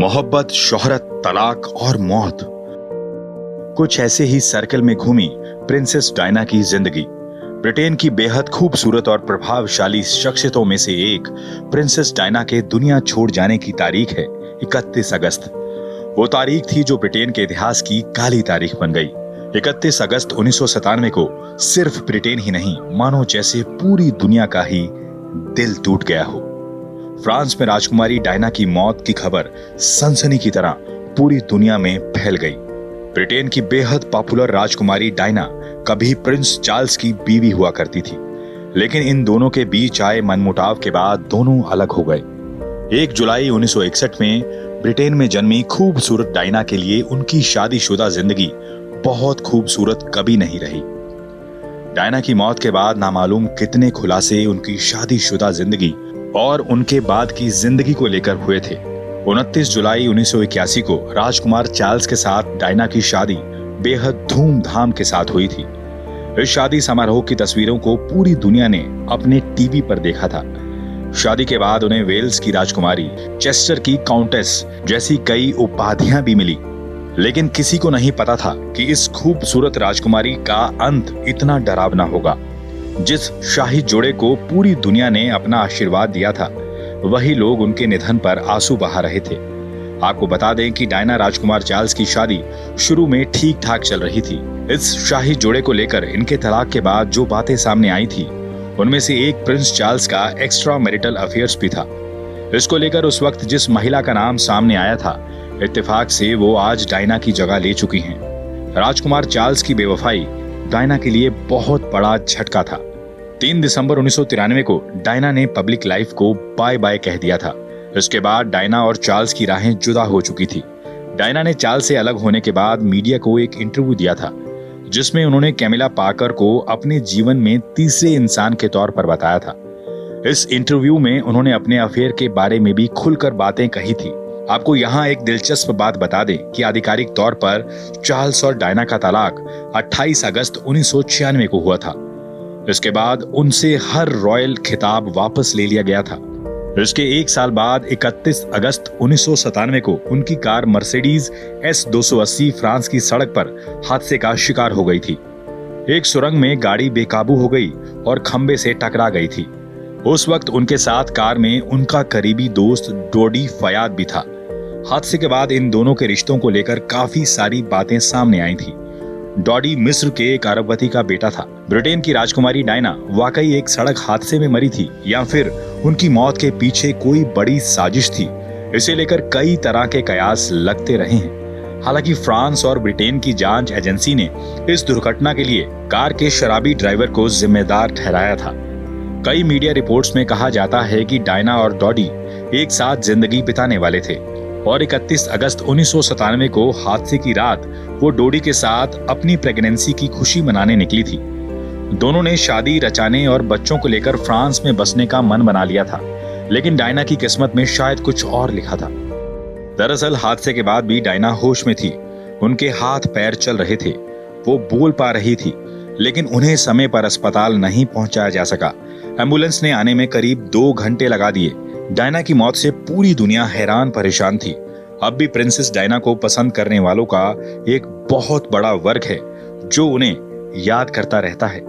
मोहब्बत, शोहरत, तलाक और मौत, कुछ ऐसे ही सर्कल में घूमी प्रिंसेस डायना की जिंदगी। ब्रिटेन की बेहद खूबसूरत और प्रभावशाली शख्सियतों में से एक प्रिंसेस डायना के दुनिया छोड़ जाने की तारीख है 31 अगस्त। वो तारीख थी जो ब्रिटेन के इतिहास की काली तारीख बन गई। 31 अगस्त 1997 को सिर्फ ब्रिटेन ही नहीं, मानो जैसे पूरी दुनिया का ही दिल टूट गया हो। फ्रांस में राजकुमारी डायना की मौत की खबर सनसनी की तरह पूरी दुनिया में फैल गई। ब्रिटेन की बेहद पॉपुलर राजकुमारी डायना कभी प्रिंस चार्ल्स की बीवी हुआ करती थी, लेकिन इन दोनों के बीच आए मनमुटाव के बाद दोनों अलग हो गए। 1 जुलाई 1961 में ब्रिटेन में जन्मी खूबसूरत डायना के लिए उनकी शादीशुदा जिंदगी बहुत खूबसूरत कभी नहीं रही। डायना की मौत के बाद नामालूम कितने खुलासे उनकी शादीशुदा जिंदगी और उनके बाद की जिंदगी को लेकर हुए थे। 29 जुलाई 1981 को राजकुमार चार्ल्स के साथ डायना की शादी बेहद धूमधाम के साथ हुई थी। इस शादी समारोह की तस्वीरों को पूरी दुनिया ने अपने टीवी पर देखा था। शादी के बाद उन्हें वेल्स की राजकुमारी, चेस्टर की काउंटेस जैसी कई उपाधियां भी मिली, लेकिन किसी को नहीं पता था कि इस खूबसूरत राजकुमारी का अंत इतना डरावना होगा। जिस शाही जोड़े को पूरी दुनिया ने अपना आशीर्वाद दिया था, वही लोग उनके निधन पर आंसू बहा रहे थे। आपको बता दें कि डायना राजकुमार चार्ल्स की शादी शुरू में ठीक ठाक चल रही थी। इस शाही जोड़े को लेकर इनके तलाक के बाद जो बातें सामने आई थी, उनमें से एक प्रिंस चार्ल्स का एक्स्ट्रा मैरिटल अफेयर्स भी था। इसको लेकर उस वक्त जिस महिला का नाम सामने आया था, इत्तेफाक से वो आज डायना की जगह ले चुकी हैं। राजकुमार चार्ल्स की बेवफाई डायना के लिए बहुत बड़ा झटका था। 3 दिसंबर 1993 को डायना ने पब्लिक लाइफ को बाय बाय कह दिया था। इसके बाद डायना और चार्ल्स की राहें जुदा हो चुकी थी। डायना ने चार्ल्स से अलग होने के बाद मीडिया को एक इंटरव्यू दिया था, जिसमें उन्होंने कैमिला पार्कर को अपने जीवन में तीसरे इंसान के तौर पर बताया था। इस इंटरव्यू में उन्होंने अपने अफेयर के बारे में भी खुलकर बातें कही थी। आपको यहाँ एक दिलचस्प बात बता दें कि आधिकारिक तौर पर चार्ल्स और डायना का तलाक 28 अगस्त 1996 को हुआ था। इसके बाद उनसे हर रॉयल खिताब वापस ले लिया गया था। इसके 1 साल बाद 31 अगस्त 1997 को उनकी कार मर्सिडीज S280 फ्रांस की सड़क पर हादसे का शिकार हो गई थी। एक सुरंग में गाड़ी बेकाबू हो गई और खंबे से टकरा गई थी। उस वक्त उनके साथ कार में उनका करीबी दोस्त डॉडी फयाद भी था। हादसे के बाद इन दोनों के रिश्तों को लेकर काफी सारी बातें सामने आई थी। डॉडी मिस्र के एक अरबपति का बेटा था। ब्रिटेन की राजकुमारी डायना वाकई एक सड़क हादसे में मरी थी या फिर उनकी मौत के पीछे कोई बड़ी साजिश थी, इसे लेकर कई तरह के कयास लगते रहे हैं। हालांकि फ्रांस और ब्रिटेन की जांच एजेंसी ने इस दुर्घटना के लिए कार के शराबी ड्राइवर को जिम्मेदार ठहराया था। कई मीडिया रिपोर्ट्स में कहा जाता है कि डायना और डॉडी एक साथ जिंदगी बिताने वाले थे और 31 अगस्त 1997 को हादसे की रात वो डॉडी के साथ अपनी प्रेगनेंसी की खुशी मनाने निकली थी। दोनों ने शादी रचाने और बच्चों को लेकर फ्रांस में बसने का मन बना लिया था, लेकिन डायना की किस्मत में शायद कुछ और लिखा था। दरअसल हादसे के बाद भी डायना होश में थी। उनके हाथ पैर चल रहे थे, वो बोल पा रही थी, लेकिन उन्हें समय पर अस्पताल नहीं पहुंचाया जा सका। एम्बुलेंस ने आने में करीब 2 घंटे लगा दिए। डायना की मौत से पूरी दुनिया हैरान परेशान थी। अब भी प्रिंसेस डायना को पसंद करने वालों का एक बहुत बड़ा वर्ग है जो उन्हें याद करता रहता है।